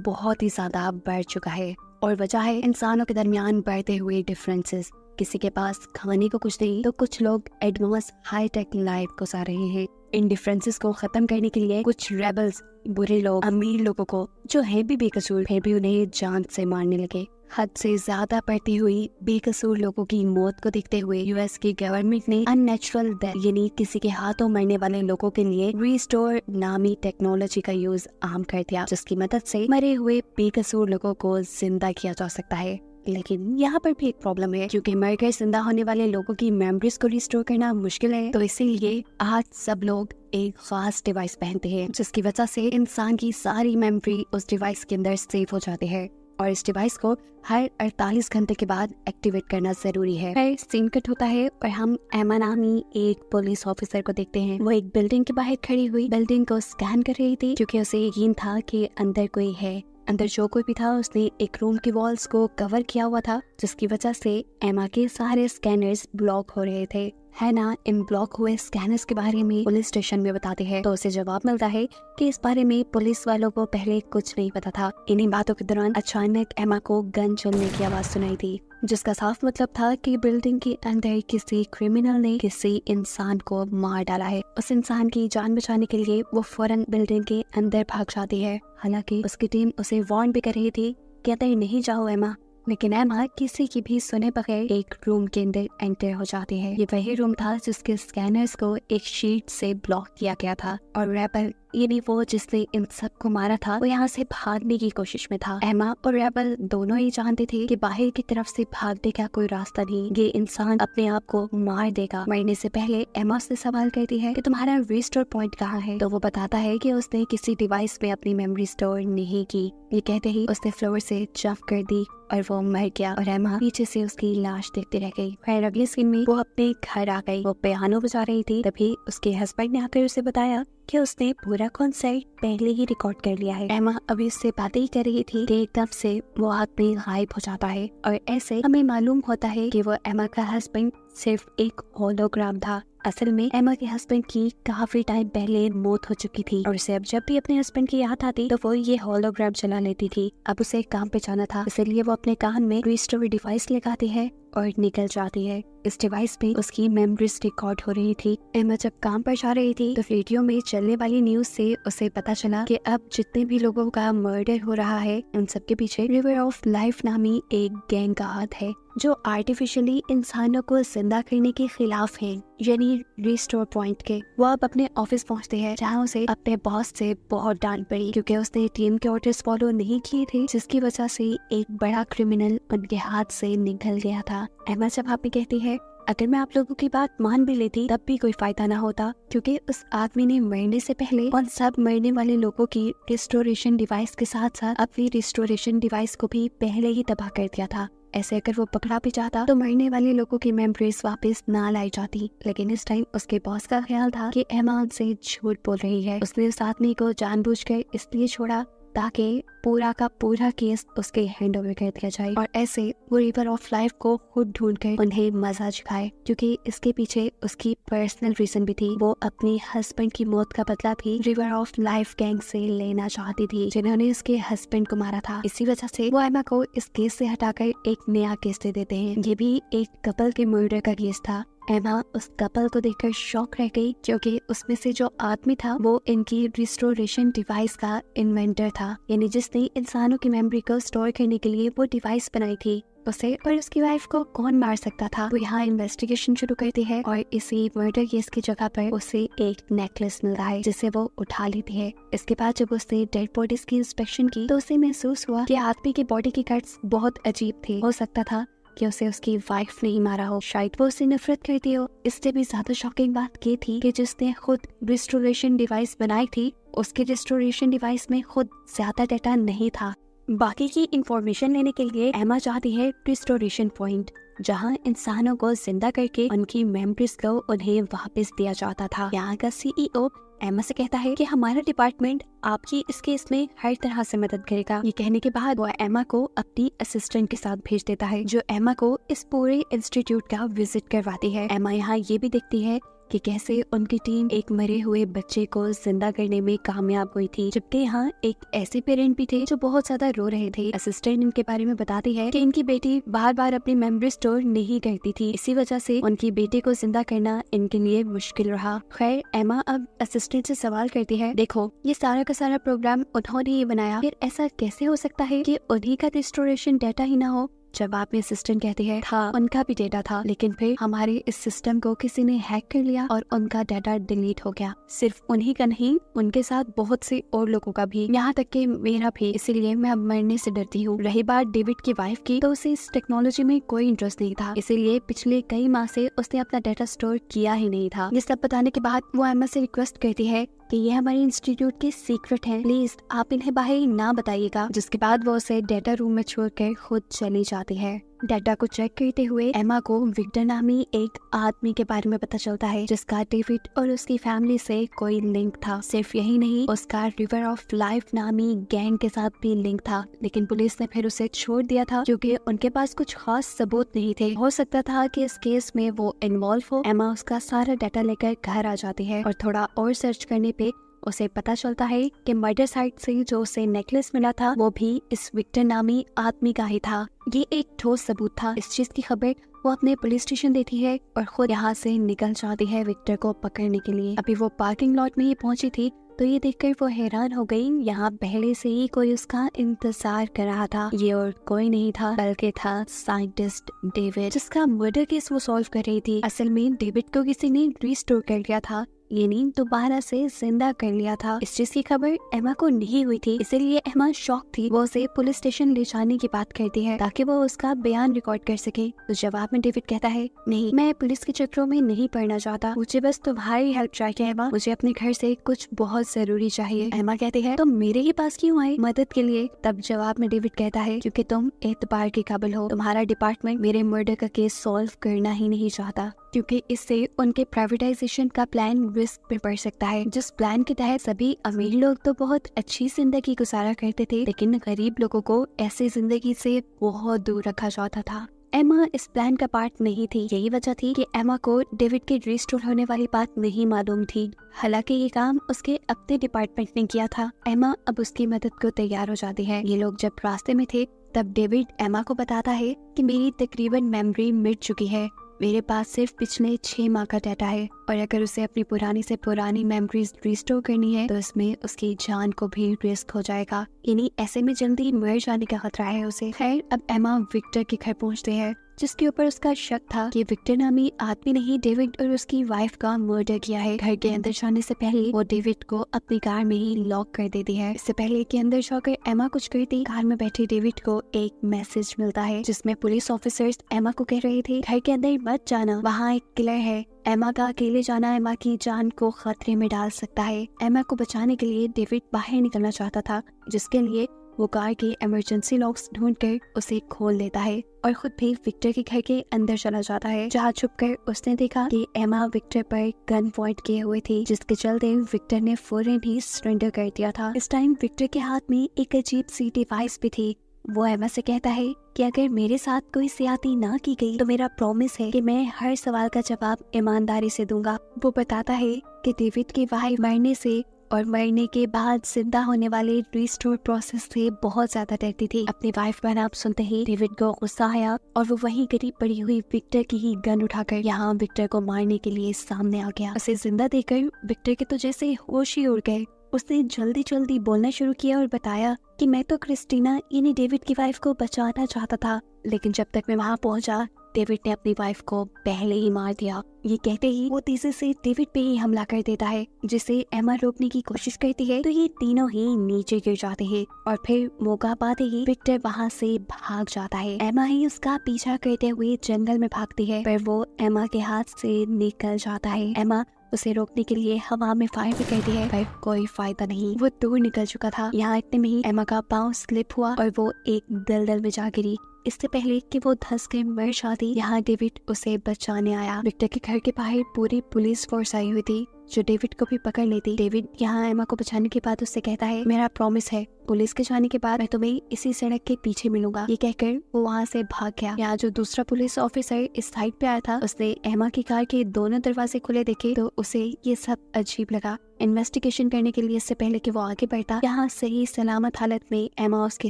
बहुत ही ज्यादा बढ़ चुका है और वजह है इंसानों के दरमियान बढ़ते हुए डिफरेंसेस। किसी के पास खाने को कुछ नहीं तो कुछ लोग एडवांस हाई टेक लाइफ गुजार रहे हैं। इन डिफरेंसेस को खत्म करने के लिए कुछ रेबल्स, बुरे लोग, अमीर लोगों को जो है भी बेकसूर फिर भी उन्हें जान से मारने लगे। हद से ज्यादा बढ़ती हुई बेकसूर लोगों की मौत को देखते हुए यूएस की गवर्नमेंट ने अननेचुरल डेथ यानी किसी के हाथों मरने वाले लोगों के लिए रिस्टोर नामी टेक्नोलॉजी का यूज आम कर दिया, जिसकी मदद से मरे हुए बेकसूर लोगों को जिंदा किया जा सकता है। लेकिन यहाँ पर भी एक प्रॉब्लम है, क्योंकि मरकर जिंदा होने वाले लोगों की मेमोरीज को रिस्टोर करना मुश्किल है, तो इसीलिए आज सब लोग एक खास डिवाइस पहनते हैं जिसकी वजह से इंसान की सारी मेमोरी उस डिवाइस के अंदर सेव हो जाती है और इस डिवाइस को हर 48 घंटे के बाद एक्टिवेट करना जरूरी है। फिर सीन कट होता है और हम एमा नामी एक पुलिस ऑफिसर को देखते हैं। वो एक बिल्डिंग के बाहर खड़ी हुई बिल्डिंग को स्कैन कर रही थी, क्योंकि उसे यकीन था कि अंदर कोई है। अंदर जो कोई भी था उसने एक रूम की वॉल्स को कवर किया हुआ था, जिसकी वजह से एमा के सारे स्कैनर्स ब्लॉक हो रहे थे। है ना, इन ब्लॉक हुए स्कैनर्स के बारे में पुलिस स्टेशन में बताते हैं तो उसे जवाब मिलता है कि इस बारे में पुलिस वालों को पहले कुछ नहीं पता था। इन्हीं बातों के दौरान अचानक एमा को गन चलने की आवाज सुनाई थी, जिसका साफ मतलब था कि बिल्डिंग के अंदर किसी क्रिमिनल ने किसी इंसान को मार डाला है। उस इंसान की जान बचाने के लिए वो फौरन बिल्डिंग के अंदर भाग जाती है। हालांकि उसकी टीम उसे वार्न भी कर रही थी कि अंदर नहीं जाओ एमा, लेकिन एमा किसी की भी सुने बगैर एक रूम के अंदर एंटर हो जाती है। ये वही रूम था जिसके स्कैनर्स को एक शीट से ब्लॉक किया गया था और रेबल यानी वो जिसने इन सबको मारा था वो यहाँ से भागने की कोशिश में था। एमा और रेबल दोनों ही जानते थे कि बाहर की तरफ से भागने का कोई रास्ता नहीं, ये इंसान अपने आप को मार देगा। मरने से पहले एमा उससे सवाल करती है कि तुम्हारा रिस्टोर पॉइंट कहाँ है, तो वो बताता है कि उसने किसी डिवाइस में अपनी मेमोरी स्टोर नहीं की। ये कहते ही उसने फ्लोर से जंप कर दी और वो मर गया और एमा पीछे से उसकी लाश देखती रह गई। फिर अगले सीन में वो अपने घर आ गई। वो पियानो बजा रही थी, तभी उसके हस्बैंड ने आकर उसे बताया कि उसने पूरा कॉन्सर्ट पहले ही रिकॉर्ड कर लिया है। एमा अभी उससे बातें ही कर रही थी कि एकदम से वो आदमी गायब हो जाता है और ऐसे हमें मालूम होता है कि वो एमा का हस्बैंड सिर्फ एक होलोग्राम था। असल में एमा के हस्बैंड की काफी टाइम पहले मौत हो चुकी थी और उसे अब जब भी अपने हस्बैंड की याद आती तो वो ये होलोग्राम चला लेती थी। अब उसे काम पे जाना था, इसलिए वो अपने कान में रिस्टोर डिवाइस लगाती है और निकल जाती है। इस डिवाइस पे उसकी मेमोरीज रिकॉर्ड हो रही थी। एमा जब काम पर जा रही थी तो रेडियो में चलने वाली न्यूज से उसे पता चला कि अब जितने भी लोगों का मर्डर हो रहा है उन सबके पीछे रिवर ऑफ लाइफ नामी एक गैंग का हाथ है, जो आर्टिफिशियली इंसानों को जिंदा करने के खिलाफ है, यानी रिस्टोर पॉइंट के। वो अब अपने ऑफिस पहुंचते हैं, जहां उसे अपने बॉस से बहुत डांट पड़ी, क्योंकि उसने टीम के ऑर्डर्स फॉलो नहीं किए थे, जिसकी वजह से एक बड़ा क्रिमिनल उनके हाथ से निकल गया था। एमा जब आप कहती है अगर मैं आप लोगों की बात मान भी लेती तब भी कोई फायदा ना होता, क्योंकि उस आदमी ने मरने से पहले उन सब मरने वाले लोगों की रिस्टोरेशन डिवाइस के साथ साथ अपनी रिस्टोरेशन डिवाइस को भी पहले ही तबाह कर दिया था। ऐसे अगर वो पकड़ा भी जाता तो मरने वाले लोगों की मेमोरीज वापस ना लाई जाती। लेकिन इस टाइम उसके बॉस का ख्याल था कि एमा उनसे झूठ बोल रही है। उसने उस आदमी को जानबूझकर इसलिए छोड़ा ताकि पूरा का पूरा केस उसके हैंड ओवर कर दिया जाए और ऐसे वो रिवर ऑफ लाइफ को खुद ढूंढकर उन्हें मजा चखाए, क्योंकि इसके पीछे उसकी पर्सनल रीजन भी थी। वो अपने हस्बैंड की मौत का बदला भी रिवर ऑफ लाइफ गैंग से लेना चाहती थी, जिन्होंने उसके हस्बैंड को मारा था। इसी वजह से वो एमा को इस केस से हटाकर एक नया केस दे देते हैं। ये भी एक कपल के मर्डर का केस था। एमा उस कपल को देखकर शॉक रह गई, क्योंकि उसमें से जो आदमी था वो इनकी रिस्टोरेशन डिवाइस का इन्वेंटर था, यानी जिसने इंसानों की मेमोरी को स्टोर करने के लिए वो डिवाइस बनाई थी। उसे और उसकी वाइफ को कौन मार सकता था। वो यहाँ इन्वेस्टिगेशन शुरू करती है और इसी मर्डर केस की जगह पर उसे एक नेकलेस मिलता है, जिसे वो उठा लेती है। इसके बाद जब उसने डेड बॉडीज की इंस्पेक्शन की तो उसे महसूस हुआ कि आदमी की बॉडी के कट्स बहुत अजीब थे। हो सकता था कि उसे उसकी वाइफ ने ही मारा हो, शायद वो उससे नफरत करती हो। इससे भी ज्यादा शॉकिंग बात ये थी कि जिसने खुद रिस्टोरेशन डिवाइस बनाई थी उसके रिस्टोरेशन डिवाइस में खुद ज्यादा डेटा नहीं था। बाकी की इंफॉर्मेशन लेने के लिए एमा चाहती है रिस्टोरेशन पॉइंट, जहां इंसानों को जिंदा करके उनकी मेमोरीज को उन्हें वापस दिया जाता था। यहाँ का सीईओ एमा से कहता है कि हमारा डिपार्टमेंट आपकी इस केस में हर तरह से मदद करेगा। ये कहने के बाद वो एमा को अपनी असिस्टेंट के साथ भेज देता है, जो एमा को इस पूरे इंस्टीट्यूट का विजिट करवाती है। एमा यहाँ ये भी देखती है कि कैसे उनकी टीम एक मरे हुए बच्चे को जिंदा करने में कामयाब हुई थी, जबकि यहाँ एक ऐसे पेरेंट भी थे जो बहुत ज्यादा रो रहे थे। असिस्टेंट इनके बारे में बताती है कि इनकी बेटी बार बार अपनी मेमोरी स्टोर नहीं करती थी, इसी वजह से उनकी बेटी को जिंदा करना इनके लिए मुश्किल रहा। खैर एमा अब असिस्टेंट से सवाल करती है, देखो ये सारा का सारा प्रोग्राम उन्होंने ही बनाया, फिर ऐसा कैसे हो सकता है कि उन्हीं का रिस्टोरेशन डाटा ही ना हो। जवाब में असिस्टेंट कहती है, था उनका भी डेटा था, लेकिन फिर हमारे इस सिस्टम को किसी ने हैक कर लिया और उनका डाटा डिलीट हो गया। सिर्फ उन्हीं का नहीं, उनके साथ बहुत से और लोगों का भी, यहाँ तक कि मेरा भी, इसीलिए मैं अब मरने से डरती हूँ। रही बात डेविड की वाइफ की, तो उसे इस टेक्नोलॉजी में कोई इंटरेस्ट नहीं था, इसीलिए पिछले कई माह से उसने अपना डाटा स्टोर किया ही नहीं था। ये सब बताने के बाद वो एमा से रिक्वेस्ट करती है कि ये हमारे इंस्टीट्यूट के सीक्रेट हैं, प्लीज आप इन्हें बाहर ना बताइएगा। जिसके बाद वो उसे डाटा रूम में छोड़कर खुद चली जाती है। डाटा को चेक करते हुए एमा को विक्टर नामी एक आदमी के बारे में पता चलता है, जिसका डेविड और उसकी फैमिली से कोई लिंक था। सिर्फ यही नहीं, उसका रिवर ऑफ लाइफ नामी गैंग के साथ भी लिंक था, लेकिन पुलिस ने फिर उसे छोड़ दिया था क्योंकि उनके पास कुछ खास सबूत नहीं थे। हो सकता था कि इस केस में वो इन्वॉल्व हो। एमा उसका सारा डाटा लेकर घर आ जाती है और थोड़ा और सर्च करने पे उसे पता चलता है कि मर्डर साइट से जो उसे नेकलेस मिला था वो भी इस विक्टर नामी आदमी का ही था। ये एक ठोस सबूत था। इस चीज की खबर वो अपने पुलिस स्टेशन देती है और खुद यहाँ से निकल जाती है विक्टर को पकड़ने के लिए। अभी वो पार्किंग लॉट में ही पहुंची थी तो ये देखकर वो हैरान हो गई, यहाँ पहले से ही कोई उसका इंतजार कर रहा था। ये और कोई नहीं था बल्कि था साइंटिस्ट डेविड, जिसका मर्डर केस वो सॉल्व कर रही थी। असल में डेविड को किसी ने रिस्टोर कर लिया था, ये नींद दोबारा से जिंदा कर लिया था। इस चीज की खबर एमा को नहीं हुई थी, इसीलिए एमा शॉक थी। वो उसे पुलिस स्टेशन ले जाने की बात करती है ताकि वो उसका बयान रिकॉर्ड कर सके। तो जवाब में डेविड कहता है, नहीं मैं पुलिस के चक्रों में नहीं पड़ना चाहता, मुझे बस तुम्हारी हेल्प चाहिए एमा, मुझे अपने घर से कुछ बहुत जरूरी चाहिए। एमा कहती है, तुम मेरे ही पास क्यों आए मदद के लिए? तब जवाब में डेविड कहता है, क्योंकि तुम एतबार के काबिल हो। तुम्हारा डिपार्टमेंट मेरे मर्डर का केस सॉल्व करना ही नहीं चाहता, क्योंकि इससे उनके प्राइवेटाइजेशन का प्लान रिस्क में पड़ सकता है, जिस प्लान के तहत सभी अमीर लोग तो बहुत अच्छी जिंदगी गुजारा करते थे, लेकिन गरीब लोगों को ऐसी जिंदगी से बहुत दूर रखा जाता था। एमा इस प्लान का पार्ट नहीं थी। यही वजह थी कि एमा को डेविड के रिस्टोर होने वाली बात नहीं मालूम थी। हालांकि ये काम उसके अपने डिपार्टमेंट ने किया था। एमा अब उसकी मदद को तैयार हो जाती है। ये लोग जब रास्ते में थे तब डेविड एमा को बताता है कि मेरी तकरीबन मेमोरी मिट चुकी है, मेरे पास सिर्फ पिछले 6 माह का डाटा है और अगर उसे अपनी पुरानी से पुरानी मेमोरीज रिस्टोर करनी है तो इसमें उसकी जान को भी रिस्क हो जाएगा, यानी ऐसे में जल्दी मर जाने का खतरा है उसे। खैर अब एमा विक्टर के घर पहुंचते हैं, जिसके ऊपर उसका शक था कि विक्टर नामी आदमी ने ही डेविड और उसकी वाइफ का मर्डर किया है। घर के अंदर जाने से पहले वो डेविड को अपनी कार में ही लॉक कर देती है। इससे पहले कि अंदर जाकर एमा कुछ करती, कार में बैठे डेविड को एक मैसेज मिलता है जिसमें पुलिस ऑफिसर्स एमा को कह रहे थे, घर के अंदर मत जाना, वहाँ एक किलर है। एमा का अकेले जाना एमा की जान को खतरे में डाल सकता है। एमा को बचाने के लिए डेविड बाहर निकलना चाहता था, जिसके लिए वो कार के इमरजेंसी लॉक्स ढूंढकर उसे खोल देता है और खुद भी विक्टर के घर के अंदर चला जाता है, जहाँ छुपकर उसने देखा कि एमा विक्टर पर गन पॉइंट किए हुए थी, जिसके चलते विक्टर ने फौरन ही सरेंडर कर दिया था। इस टाइम विक्टर के हाथ में एक अजीब सी डिवाइस भी थी। वो एमा से कहता है कि अगर मेरे साथ कोई ज्यादती ना की गई तो मेरा प्रॉमिस है कि मैं हर सवाल का जवाब ईमानदारी से दूंगा। वो बताता है कि डेविड की वाइफ मरने से और मरने के बाद जिंदा होने वाले रिस्टोर प्रोसेस से बहुत ज्यादा डरती थी। अपनी वाइफ का नाम सुनते ही डेविड को गुस्सा आया और वो वहीं करीब पड़ी हुई विक्टर की ही गन उठाकर यहाँ विक्टर को मारने के लिए सामने आ गया। उसे जिंदा देखकर विक्टर के तो जैसे होश ही उड़ गए। उसने जल्दी जल्दी बोलना शुरू किया और बताया कि मैं तो क्रिस्टीना यानी डेविड की वाइफ को बचाना चाहता था, लेकिन जब तक मैं वहाँ पहुँचा डेविड ने अपनी वाइफ को पहले ही मार दिया। ये कहते ही वो तेजी से डेविड पे ही हमला कर देता है, जिसे एमा रोकने की कोशिश करती है तो ये तीनों ही नीचे गिर जाते हैं और फिर मौका पाते ही विक्टर वहाँ से भाग जाता है। एमा ही उसका पीछा करते हुए जंगल में भागती है, पर वो एमा के हाथ से निकल जाता है। एमा उसे रोकने के लिए हवा में फायर भी करती है, पर कोई फायदा नहीं, वो दूर निकल चुका था। यहाँ इतने में ही एमा का पाँव स्लिप हुआ और वो एक दलदल में जा गिरी। इससे पहले कि वो धंस के मर जाती, यहाँ डेविड उसे बचाने आया। विक्टर के घर के बाहर पूरी पुलिस फोर्स आई हुई थी जो डेविड को भी पकड़ लेती। डेविड यहाँ एमा को बचाने के बाद उससे कहता है, मेरा प्रॉमिस है पुलिस के जाने के बाद मैं तुम्हें इसी सड़क के पीछे मिलूंगा। ये कहकर वो वहाँ से भाग गया। यहाँ जो दूसरा पुलिस ऑफिसर इस साइड पे आया था, उसने एमा की कार के दोनों दरवाजे खुले देखे तो उसे ये सब अजीब लगा। इन्वेस्टिगेशन करने के लिए इससे पहले कि वो आगे बढ़ता, यहाँ सही सलामत हालत में एमा उसके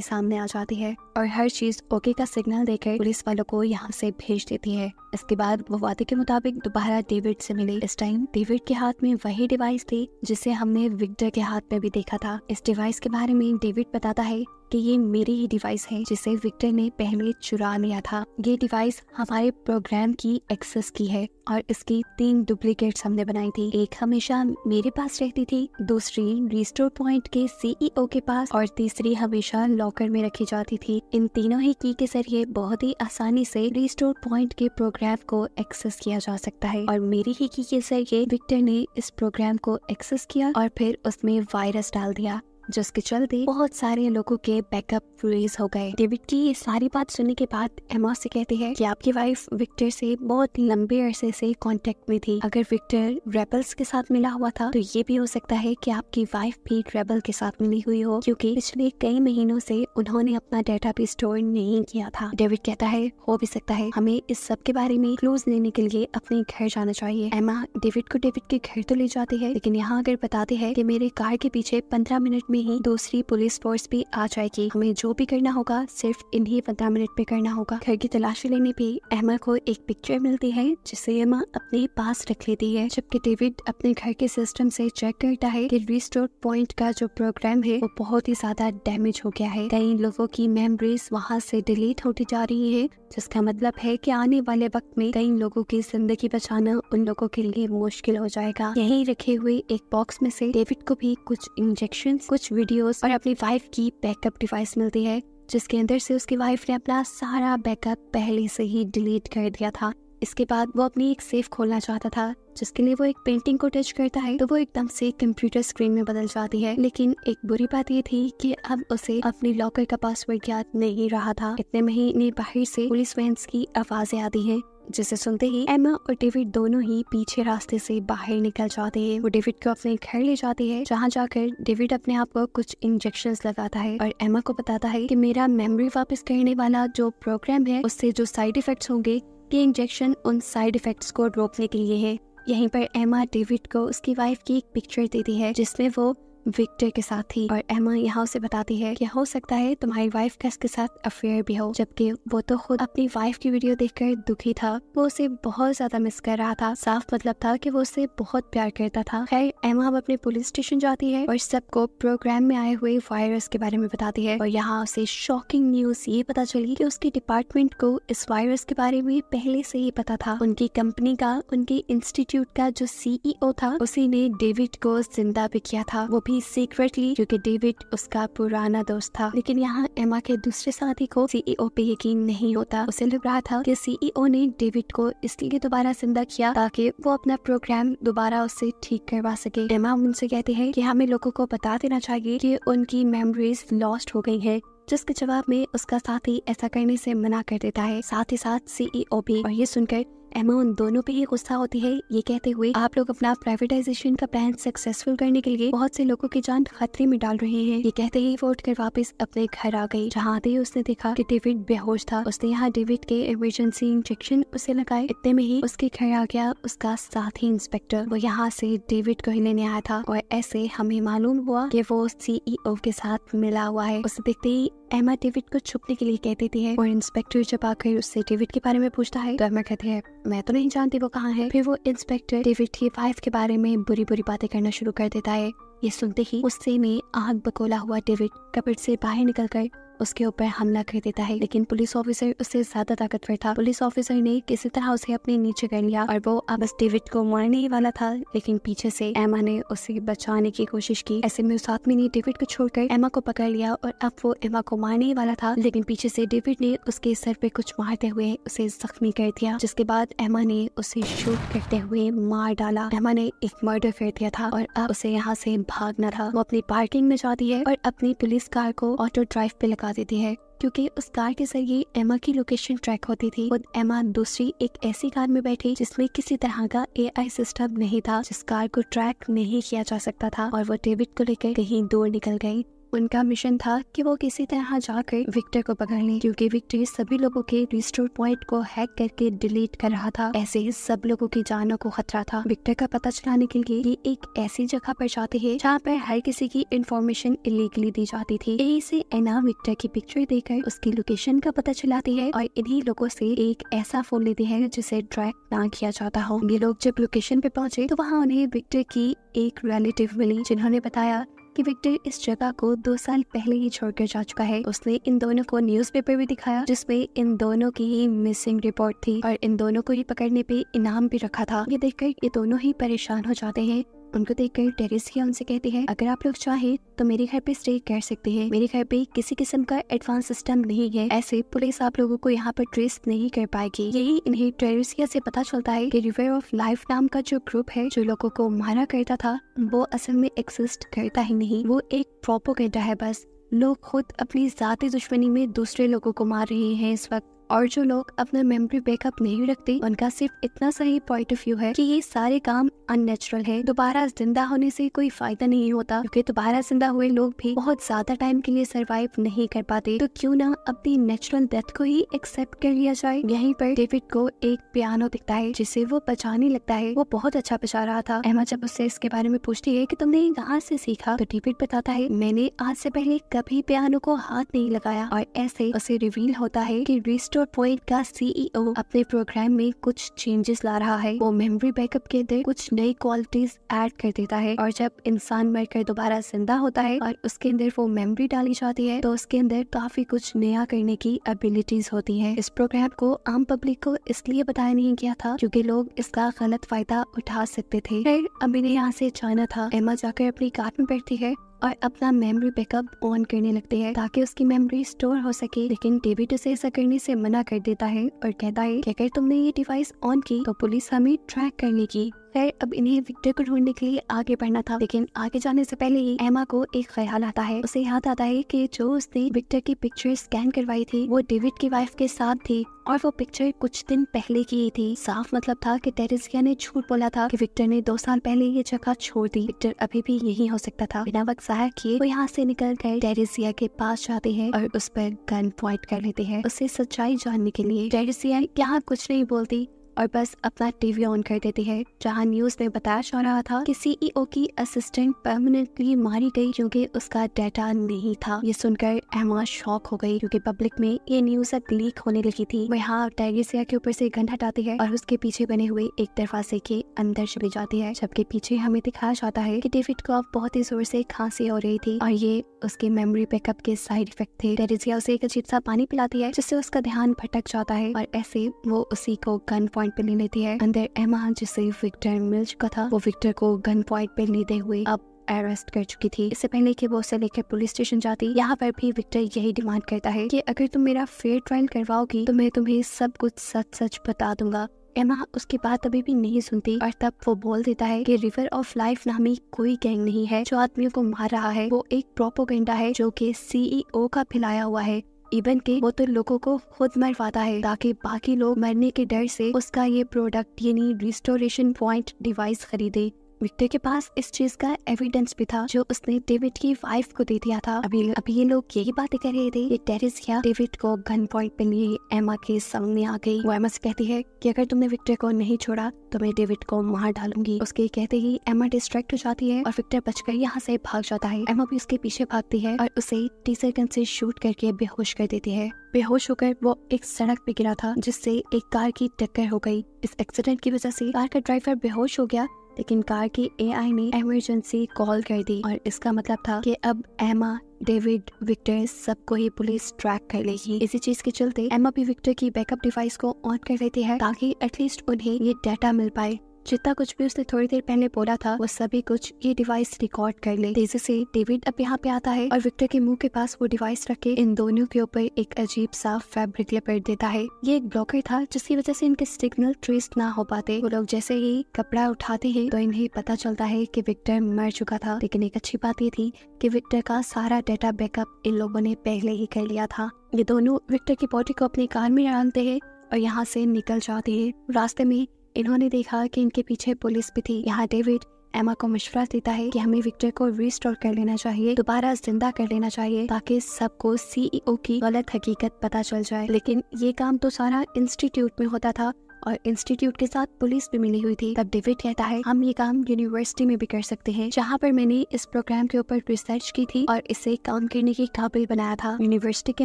सामने आ जाती है और हर चीज ओके का सिग्नल देकर पुलिस वालों को यहाँ से भेज देती है। इसके बाद वो वादे के मुताबिक दोबारा डेविड से मिली। इस टाइम डेविड के हाथ में वही डिवाइस थी जिसे हमने विक्टर के हाथ में भी देखा था। इस डिवाइस के बारे में डेविड बताता है कि ये मेरी ही डिवाइस है जिसे विक्टर ने पहले चुरा लिया था। ये डिवाइस हमारे प्रोग्राम की एक्सेस की है और इसकी 3 डुप्लीकेट्स हमने बनाई थी। एक हमेशा मेरे पास रहती थी, दूसरी रिस्टोर पॉइंट के CEO के पास और तीसरी हमेशा लॉकर में रखी जाती थी। इन तीनों ही की के जरिए बहुत ही आसानी से रिस्टोर पॉइंट के प्रोग्राम को एक्सेस किया जा सकता है और मेरी ही की के जरिए विक्टर ने इस प्रोग्राम को एक्सेस किया और फिर उसमें वायरस डाल दिया, जिसके चलते बहुत सारे लोगों के बैकअप फ्रीज हो गए। डेविड की ये सारी बात सुनने के बाद एमा से कहती है कि आपकी वाइफ विक्टर से बहुत लंबे अरसे से कांटेक्ट में थी। अगर विक्टर रेबल्स के साथ मिला हुआ था तो ये भी हो सकता है कि आपकी वाइफ भी रेबल के साथ मिली हुई हो, क्योंकि पिछले कई महीनों से उन्होंने अपना डेटा भी स्टोर नहीं किया था। डेविड कहता है हो भी सकता है, हमें इस सब के बारे में क्लूज लेने के लिए अपने घर जाना चाहिए। एमा डेविड को डेविड के घर तो ले जाती है, लेकिन यहाँ अगर बताते हैं कि मेरे कार के पीछे 15 मिनट में ही दूसरी पुलिस फोर्स भी आ जाएगी, हमें जो भी करना होगा सिर्फ इन्हीं 15 मिनट पे करना होगा। घर की तलाशी लेने पे एमा को एक पिक्चर मिलती है जिसे एमा अपने पास रख लेती है, जबकि डेविड अपने घर के सिस्टम से चेक करता है कि रिस्टोर पॉइंट का जो प्रोग्राम है वो बहुत ही ज्यादा डैमेज हो गया है। कई लोगों की मेमोरीज वहाँ से डिलीट होती जा रही है, जिसका मतलब है कि आने वाले वक्त में कई लोगों की जिंदगी बचाना उन लोगों के लिए मुश्किल हो जाएगा। यहीं रखे हुए एक बॉक्स में से डेविड को भी कुछ इंजेक्शन, कुछ वीडियोस और अपनी वाइफ की बैकअप डिवाइस मिलती है, जिसके अंदर से उसकी वाइफ ने अपना सारा बैकअप पहले से ही डिलीट कर दिया था। इसके बाद वो अपनी एक सेफ खोलना चाहता था, जिसके लिए वो एक पेंटिंग को टच करता है तो वो एकदम से कंप्यूटर स्क्रीन में बदल जाती है। लेकिन एक बुरी बात ये थी कि अब उसे अपनी लॉकर का पासवर्ड याद नहीं रहा था। इतने में ही बाहर से पुलिस वैन्स की आवाजें आती हैं, जिसे सुनते ही एमा और डेविड दोनों ही पीछे रास्ते से बाहर निकल जाते हैं। वो डेविड को अपने घर ले जाती है, जहाँ जाकर डेविड अपने आप को कुछ इंजेक्शंस लगाता है और एमा को बताता है कि मेरा मेमोरी वापस करने वाला जो प्रोग्राम है उससे जो साइड इफेक्ट्स होंगे, ये इंजेक्शन उन साइड इफेक्ट्स को रोकने के लिए है। यहीं पर एमा डेविड को उसकी वाइफ की एक पिक्चर देती है जिसमें वो विक्टर के साथ थी और एमा यहाँ उसे बताती है कि हो सकता है तुम्हारी वाइफ का इसके साथ अफेयर भी हो, जबकि वो तो खुद अपनी वाइफ की वीडियो देखकर दुखी था। वो उसे बहुत ज्यादा मिस कर रहा था। साफ मतलब था कि वो उसे बहुत प्यार करता था। खैर एमा अब अपने पुलिस स्टेशन जाती है और सबको प्रोग्राम में आए हुए वायरस के बारे में बताती है और यहाँ उसे शॉकिंग न्यूज ये पता चली कि उसके डिपार्टमेंट को इस वायरस के बारे में पहले से ही पता था। उनकी कंपनी का, उनके इंस्टीट्यूट का जो CEO था, उसी ने डेविड को जिंदा भी किया था, वो भी सीक्रेटली, क्योंकि डेविड उसका पुराना दोस्त था। लेकिन यहाँ एमा के दूसरे साथी को CEO पे यकीन नहीं होता। उसे लग रहा था कि CEO ने डेविड को इसलिए दोबारा जिंदा किया ताकि वो अपना प्रोग्राम दोबारा उससे ठीक करवा सके। एमा उनसे कहती है कि हमें लोगों को बता देना चाहिए कि उनकी मेमोरीज लॉस्ट हो गई है, जिसके जवाब में उसका साथी ऐसा करने से मना कर देता है, साथ ही साथ CEO भी। और ये सुनकर एमा उन दोनों पे ही गुस्सा होती है, ये कहते हुए आप लोग अपना प्राइवेटाइजेशन का प्लान सक्सेसफुल करने के लिए बहुत से लोगों की जान खतरे में डाल रहे हैं। ये कहते ही वो उठकर वापस अपने घर आ गई, जहाँ आते ही उसने देखा कि डेविड बेहोश था। उसने यहाँ डेविड के इमरजेंसी इंजेक्शन उसे लगाए। इतने में ही उसके घर आ गया उसका साथी इंस्पेक्टर। वो यहाँ से डेविड को ही लेने आया था और ऐसे हमें मालूम हुआ कि वो CEO के साथ मिला हुआ है। उसे देखते ही एमा डेविड को छुपने के लिए कह देती है और इंस्पेक्टर जब आकर उससे डेविड के बारे में पूछता है तो एमा कहती है मैं तो नहीं जानती वो कहाँ है। फिर वो इंस्पेक्टर डेविड की वाइफ के बारे में बुरी बुरी बातें करना शुरू कर देता है। ये सुनते ही गुस्से में आग बकोला हुआ डेविड कपड़ से बाहर निकलकर उसके ऊपर हमला कर देता है, लेकिन पुलिस ऑफिसर उससे ज्यादा ताकतवर था। पुलिस ऑफिसर ने किसी तरह उसे अपने नीचे कर लिया और वो अब डेविड को मारने ही वाला था, लेकिन पीछे से एमा ने उसे बचाने की कोशिश की। ऐसे में उस आदमी ने डेविड को छोड़कर एमा को पकड़ लिया और अब वो एमा को मारने ही वाला था, लेकिन पीछे से डेविड ने उसके सर पे कुछ मारते हुए उसे जख्मी कर दिया, जिसके बाद एमा ने उसे शूट करते हुए मार डाला। एमा ने एक मर्डर कर दिया था और अब उसे यहाँ से भागना था। वो अपनी पार्किंग में जाती है और अपनी पुलिस कार को ऑटो ड्राइव पे लगा लगा देती है क्योंकि उस कार के जरिए एमा की लोकेशन ट्रैक होती थी। खुद एमा दूसरी एक ऐसी कार में बैठी जिसमें किसी तरह का एआई सिस्टम नहीं था, जिस कार को ट्रैक नहीं किया जा सकता था, और वो डेविड को लेकर कहीं दूर निकल गई। उनका मिशन था कि वो किसी तरह जाकर विक्टर को पकड़ लें, क्योंकि विक्टर सभी लोगों के रिस्टोर पॉइंट को हैक करके डिलीट कर रहा था। ऐसे ही सब लोगों की जानों को खतरा था। विक्टर का पता चलाने के लिए ये एक ऐसी जगह पर जाते हैं जहाँ पर हर किसी की इंफॉर्मेशन इलीगली दी जाती थी। यही से एना विक्टर की पिक्चर देखकर उसकी लोकेशन का पता चलाती है और इन्हीं लोगों से एक ऐसा फोन लेती है जिसे ट्रैक ना किया जाता हो। ये लोग जब लोकेशन पे पहुंचे तो वहाँ उन्हें विक्टर की एक रिलेटिव मिली, जिन्होंने बताया कि विक्टर इस जगह को 2 साल पहले ही छोड़कर जा चुका है। उसने इन दोनों को न्यूज़पेपर भी दिखाया जिसमें इन दोनों की ही मिसिंग रिपोर्ट थी और इन दोनों को ही पकड़ने पे इनाम भी रखा था। ये देखकर ये दोनों ही परेशान हो जाते हैं। उनको देखकर टेरेसिया उनसे कहती है, अगर आप लोग चाहे तो मेरे घर पे स्टे कर सकते हैं। मेरे घर पे किसी किस्म का एडवांस सिस्टम नहीं है, ऐसे पुलिस आप लोगों को यहाँ पर ट्रेस नहीं कर पाएगी। यही इन्हें टेरेसिया से पता चलता है कि रिवर ऑफ लाइफ नाम का जो ग्रुप है जो लोगों को मारा करता था, वो असल में एक्सिस्ट करता ही नहीं, वो एक प्रोपेगेंडा है बस। लोग खुद अपनी जाती दुश्मनी में दूसरे लोगों को मार रहे हैं इस वक्त, और जो लोग अपना मेमोरी बैकअप नहीं रखते उनका सिर्फ इतना सही पॉइंट ऑफ व्यू है कि ये सारे काम अननेचुरल है। दोबारा जिंदा होने से कोई फायदा नहीं होता, क्योंकि दोबारा जिंदा हुए लोग भी बहुत ज्यादा टाइम के लिए सरवाइव नहीं कर पाते, तो क्यों ना अपनी नेचुरल डेथ को ही एक्सेप्ट कर लिया जाए। यहीं पर डेविड को एक पियानो दिखता है जिसे वो बजाने लगता है। वो बहुत अच्छा बजा रहा था। एमा जब उससे इसके बारे में पूछती है कि तुमने ये कहाँ से सीखा, तो डेविड बताता है, मैंने आज से पहले कभी पियानो को हाथ नहीं लगाया। और ऐसे उसे रिवील होता है कि रिस्टोर पॉइंट का सीईओ अपने प्रोग्राम में कुछ चेंजेस ला रहा है। वो मेमोरी बैकअप के अंदर कुछ नई क्वालिटीज ऐड कर देता है, और जब इंसान मरकर दोबारा जिंदा होता है और उसके अंदर वो मेमोरी डाली जाती है तो उसके अंदर काफी कुछ नया करने की एबिलिटीज होती हैं। इस प्रोग्राम को आम पब्लिक को इसलिए बताया नहीं गया था क्योंकि लोग इसका गलत फायदा उठा सकते थे। फिर अब इन्हें यहाँ से जाना था। एमा जाकर अपनी कार में बैठती है और अपना मेमोरी बैकअप ऑन करने लगती है ताकि उसकी मेमोरी स्टोर हो सके, लेकिन डेविड उसे ऐसा करने से मना कर देता है और कहता है कि अगर तुमने ये डिवाइस ऑन की तो पुलिस हमें ट्रैक कर लेगी। खैर अब इन्हें विक्टर को ढूंढने के लिए आगे बढ़ना था, लेकिन आगे जाने से पहले ही एमा को एक ख्याल आता है। उसे याद आता है कि जो उसने विक्टर की पिक्चर स्कैन करवाई थी वो डेविड की वाइफ के साथ थी, और वो पिक्चर कुछ दिन पहले की थी। साफ मतलब था कि टेरेसिया ने झूठ बोला था कि विक्टर ने 2 साल पहले ये जगह छोड़ दी। विक्टर अभी भी यही हो सकता था। बिना वक्त ज़ाया किए वो यहाँ से निकल कर टेरेसिया के पास जाते हैं और उस पर गन पॉइंट कर लेते हैं उसे सच्चाई जानने के लिए। टेरेसिया यहाँ कुछ नहीं बोलती और बस अपना टीवी ऑन कर देती है, जहाँ न्यूज में बताया जा रहा था कि सीईओ की असिस्टेंट परमानेंटली मारी गई क्योंकि उसका डाटा नहीं था। ये सुनकर एमा शॉक हो गई क्योंकि पब्लिक में ये न्यूज अब लीक होने लगी थी। वह यहाँ टेरेसिया के ऊपर से गन हटाती है और उसके पीछे बने हुए एक दरवाजे के अंदर चली जाती है, जबकि पीछे हमें दिखाया जाता है कि डेविड को अब बहुत ही जोर से खांसी हो रही थी और ये उसके मेमोरी बैकअप के साइड इफेक्ट थे। टेरेसिया उसे एक अजीब सा पानी पिलाती है जिससे उसका ध्यान भटक जाता है और ऐसे वो उसी को गन पॉइंट पे ले लेती है। अंदर एमा जिसे विक्टर मिल चुका था, वो विक्टर को गन पॉइंट पे लेते हुए अब अरेस्ट कर चुकी थी। इससे पहले कि वो उसे लेकर पुलिस स्टेशन जाती, यहाँ पर भी विक्टर यही डिमांड करता है कि अगर तुम मेरा फेयर ट्रायल करवाओगी तो मैं तुम्हें सब कुछ सच सच बता दूंगा। एमा उसकी बात अभी भी नहीं सुनती और तब वो बोल देता है कि रिवर ऑफ लाइफ नामी कोई गैंग नहीं है जो आदमियों को मार रहा है, वो एक प्रोपेगेंडा है जो कि सीईओ का फैलाया हुआ है। इवन के वो तो लोगों को खुद मरवाता है ताकि बाकी लोग मरने के डर से उसका ये प्रोडक्ट यानी रिस्टोरेशन पॉइंट डिवाइस खरीदे। विक्टर के पास इस चीज का एविडेंस भी था जो उसने डेविड की वाइफ को दे दिया था। अभी ये लोग यही बातें कर रहे थे। ये टेरेसिया डेविड को गन पॉइंट पे लिए एमा के सामने आ गई। वो एमा से कहती है कि अगर तुमने विक्टर को नहीं छोड़ा तो मैं डेविड को मार डालूंगी। उसके कहते ही एमा डिस्ट्रैक्ट हो जाती है और विक्टर बचकर यहाँ से भाग जाता है। एमा भी उसके पीछे भागती है और उसे टीजर गन से शूट करके बेहोश कर देती है। बेहोश होकर वो एक सड़क पे गिरा था जिससे एक कार की टक्कर हो गई। इस एक्सीडेंट की वजह से कार का ड्राइवर बेहोश हो गया, लेकिन कार की एआई ने इमरजेंसी कॉल कर दी और इसका मतलब था कि अब एमा, डेविड, विक्टर सबको ही पुलिस ट्रैक कर लेगी। इसी चीज के चलते एमा भी विक्टर की बैकअप डिवाइस को ऑन कर लेती है ताकि एटलीस्ट उन्हें ये डाटा मिल पाए जितना कुछ भी उसने थोड़ी देर पहले बोला था वो सभी कुछ ये डिवाइस रिकॉर्ड कर ले। तेजी से डेविड अब यहाँ पे आता है और विक्टर के मुंह के पास वो डिवाइस रख के इन दोनों के ऊपर एक अजीब सा फैब्रिक लपेट देता है। ये एक ब्लॉकर था जिसकी वजह से इनके सिग्नल ट्रेस ना हो पाते। वो लोग जैसे ही कपड़ा उठाते हैं तो इन्हें पता चलता है कि विक्टर मर चुका था। लेकिन एक अच्छी बात ये थी कि विक्टर का सारा डेटा बैकअप इन लोगों ने पहले ही कर लिया था। ये दोनों विक्टर की बॉडी को अपनी कार में डालते हैं और यहाँ से निकल जाते हैं। रास्ते में इन्होंने देखा कि इनके पीछे पुलिस भी थी। यहाँ डेविड एमा को मशवरा देता है कि हमें विक्टर को रिस्टोर कर लेना चाहिए, दोबारा जिंदा कर लेना चाहिए ताकि सबको सीईओ की गलत हकीकत पता चल जाए। लेकिन ये काम तो सारा इंस्टीट्यूट में होता था और इंस्टीट्यूट के साथ पुलिस भी मिली हुई थी। तब डेविड कहता है हम ये काम यूनिवर्सिटी में भी कर सकते हैं, जहाँ पर मैंने इस प्रोग्राम के ऊपर रिसर्च की थी और इसे काम करने के काबिल बनाया था। यूनिवर्सिटी के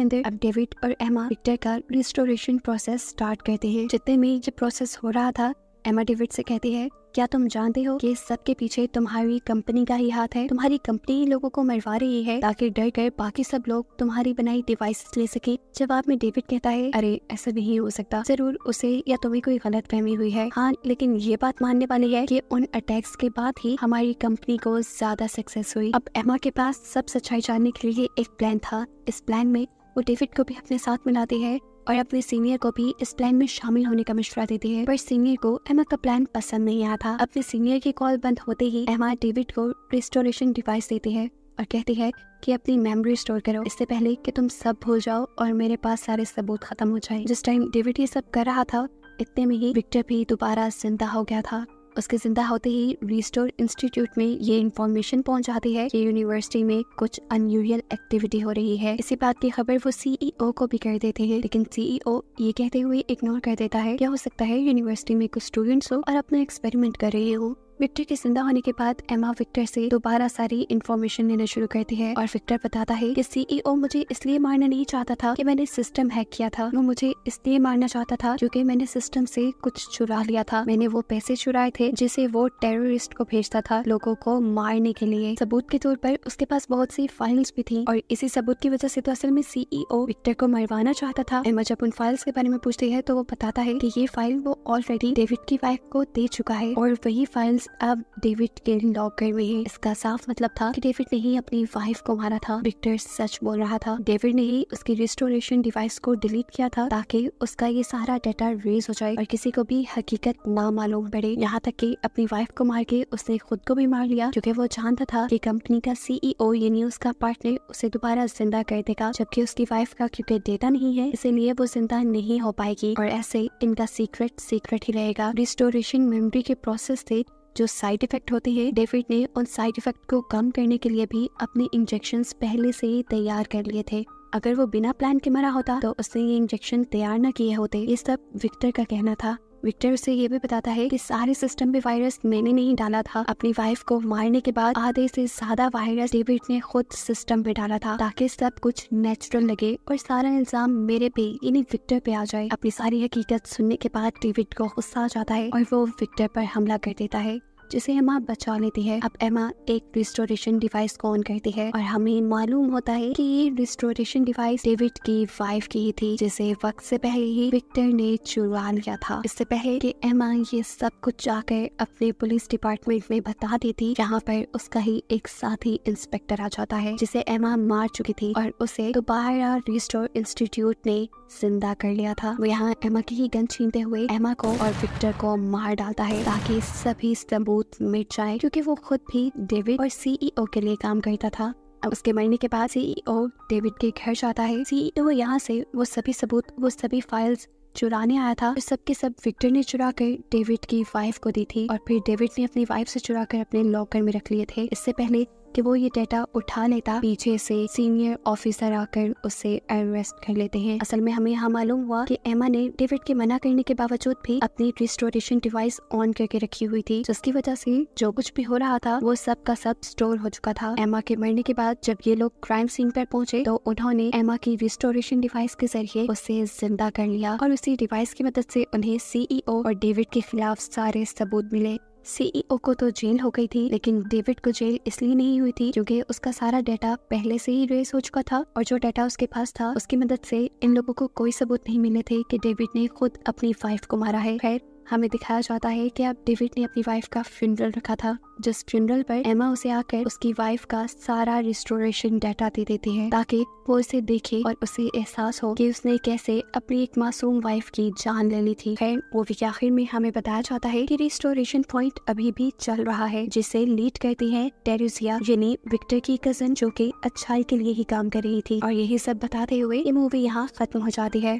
अंदर अब डेविड और एमा विक्टर का रिस्टोरेशन प्रोसेस स्टार्ट करते हैं। जितने में जब प्रोसेस हो रहा था एमा डेविड से कहती है क्या तुम जानते हो कि सबके पीछे तुम्हारी कंपनी का ही हाथ है? तुम्हारी कंपनी लोगों को मरवा रही है ताकि डर कर बाकी सब लोग तुम्हारी बनाई डिवाइसेस ले सके। जवाब में डेविड कहता है अरे ऐसा नहीं हो सकता, जरूर उसे या तुम्हें कोई गलत फहमी हुई है। हाँ लेकिन ये बात मानने वाली है कि उन अटैक्स के बाद ही हमारी कंपनी को ज्यादा सक्सेस हुई। अब एमा के पास सब सच्चाई जानने के लिए एक प्लान था। इस प्लान में वो डेविड को भी अपने साथ मिलाती है और अपने सीनियर को भी इस प्लान में शामिल होने का मशवरा देती है। पर सीनियर को एमा का प्लान पसंद नहीं आया था। अपने सीनियर की कॉल बंद होते ही एमा डेविड को रिस्टोरेशन डिवाइस देती है और कहती है कि अपनी मेमोरी स्टोर करो इससे पहले कि तुम सब भूल जाओ और मेरे पास सारे सबूत खत्म हो जाए। जिस टाइम डेविड ये सब कर रहा था इतने में ही विक्टर भी दोबारा जिंदा हो गया था। उसके जिंदा होते ही रिस्टोर इंस्टीट्यूट में ये इन्फॉर्मेशन पहुंच जाती है कि यूनिवर्सिटी में कुछ अनयूजुअल एक्टिविटी हो रही है। इसी बात की खबर वो सीईओ को भी कर देते हैं, लेकिन सीईओ ये कहते हुए इग्नोर कर देता है क्या हो सकता है यूनिवर्सिटी में कुछ स्टूडेंट्स हो और अपना एक्सपेरिमेंट कर रहे हो। विक्टर के जिंदा होने के बाद एमा विक्टर से दोबारा सारी इन्फॉर्मेशन लेना शुरू करती है और विक्टर बताता है कि सीईओ मुझे इसलिए मारना नहीं चाहता था कि मैंने सिस्टम हैक किया था। वो मुझे इसलिए मारना चाहता था क्योंकि मैंने सिस्टम से कुछ चुरा लिया था। मैंने वो पैसे चुराए थे जिसे वो टेररिस्ट को भेजता था लोगों को मारने के लिए। सबूत के तौर पर उसके पास बहुत सी फाइल्स भी थी और इसी सबूत की वजह से तो असल में सीईओ विक्टर को मरवाना चाहता था। एमा जब उन फाइल्स के बारे में पूछती है तो वो बताता है कि ये फाइल वो ऑलरेडी डेविड की वाइफ को दे चुका है और वही फाइल्स अब डेविड के लॉकर में है। इसका साफ मतलब था कि डेविड ने ही अपनी वाइफ को मारा था। विक्टर सच बोल रहा था। डेविड ने ही उसकी रिस्टोरेशन डिवाइस को डिलीट किया था ताकि उसका ये सारा डाटा रेज हो जाए और किसी को भी हकीकत ना मालूम पड़े। यहाँ तक कि अपनी वाइफ को मार के उसने खुद को भी मार लिया क्योंकि वो जानता था कि कंपनी का सीईओ यानी उसका पार्टनर उसे दोबारा जिंदा कर देगा, जबकि उसकी वाइफ का क्योंकि डेटा नहीं है इसीलिए वो जिंदा नहीं हो पाएगी और ऐसे इनका सीक्रेट ही रहेगा। रिस्टोरेशन मेमोरी के प्रोसेस से जो साइड इफेक्ट होते हैं डेविड ने उन साइड इफेक्ट को कम करने के लिए भी अपने इंजेक्शंस पहले से ही तैयार कर लिए थे। अगर वो बिना प्लान के मरा होता तो उसने ये इंजेक्शन तैयार न किए होते। ये सब विक्टर का कहना था। विक्टर उसे ये भी बताता है कि सारे सिस्टम में वायरस मैंने नहीं डाला था। अपनी वाइफ को मारने के बाद आधे से ज्यादा वायरस डेविड ने खुद सिस्टम पे डाला था ताकि सब कुछ नेचुरल लगे और सारा इल्जाम मेरे पे यानी विक्टर पे आ जाए। अपनी सारी हकीकत सुनने के बाद डेविड को गुस्सा आ जाता है और वो विक्टर पर हमला कर देता है जिसे एमा बचा लेती है। अब एमा एक रिस्टोरेशन डिवाइस को ऑन करती है और हमें मालूम होता है कि ये रिस्टोरेशन डिवाइस डेविड की वाइफ की ही थी जिसे वक्त से पहले ही विक्टर ने चुरा लिया था। इससे पहले कि एमा ये सब कुछ जाकर अपने पुलिस डिपार्टमेंट में बता देती, जहाँ पर उसका ही एक साथी इंस्पेक्टर आ जाता है जिसे एमा मार चुकी थी और उसे दोबारा रिस्टोर इंस्टीट्यूट ने जिंदा कर लिया था। वो यहाँ एमा की ही गन छीनते हुए एमा को और विक्टर को मार डालता है ताकि सभी सबूत मिट जाए, क्योंकि वो खुद भी डेविड और सीईओ के लिए काम करता था। अब उसके मरने के बाद सीईओ डेविड के घर जाता है। सीईओ यहाँ से वो सभी सबूत, वो सभी फाइल्स चुराने आया था। सबके सब विक्टर ने चुरा कर डेविड की वाइफ को दी थी और फिर डेविड ने अपनी वाइफ से चुरा कर अपने लॉकर में रख लिए थे। इससे पहले कि वो ये डेटा उठा लेता, पीछे से सीनियर ऑफिसर आकर उसे अरेस्ट कर लेते हैं। असल में हमें यहाँ मालूम हुआ कि एमा ने डेविड के मना करने के बावजूद भी अपनी रिस्टोरेशन डिवाइस ऑन करके रखी हुई थी, जिसकी वजह से जो कुछ भी हो रहा था वो सब का सब स्टोर हो चुका था। एमा के मरने के बाद जब ये लोग क्राइम सीन पर पहुंचे तो उन्होंने एमा की रिस्टोरेशन डिवाइस के जरिए उसे जिंदा कर लिया और उसी डिवाइस की मदद से उन्हें सीईओ और डेविड के खिलाफ सारे सबूत मिले। सीईओ को तो जेल हो गई थी, लेकिन डेविड को जेल इसलिए नहीं हुई थी क्योंकि उसका सारा डाटा पहले से ही रेस हो चुका था और जो डाटा उसके पास था उसकी मदद से इन लोगों को कोई सबूत नहीं मिले थे कि डेविड ने खुद अपनी वाइफ को मारा है। खैर हमें दिखाया जाता है कि अब डेविड ने अपनी वाइफ का फ्यूनरल रखा था, जिस फ्यूनरल पर एमा उसे आकर उसकी वाइफ का सारा रिस्टोरेशन डाटा दे देती है ताकि वो उसे देखे और उसे एहसास हो कि उसने कैसे अपनी एक मासूम वाइफ की जान ले ली थी। खैर मूवी के आखिर में हमें बताया जाता है कि रिस्टोरेशन पॉइंट अभी भी चल रहा है, जिसे लीड करती है टेरेसिया यानी विक्टर की कजन, जो कि अच्छाई के लिए ही काम कर रही थी। और यही सब बताते हुए ये मूवी यहाँ खत्म हो जाती है।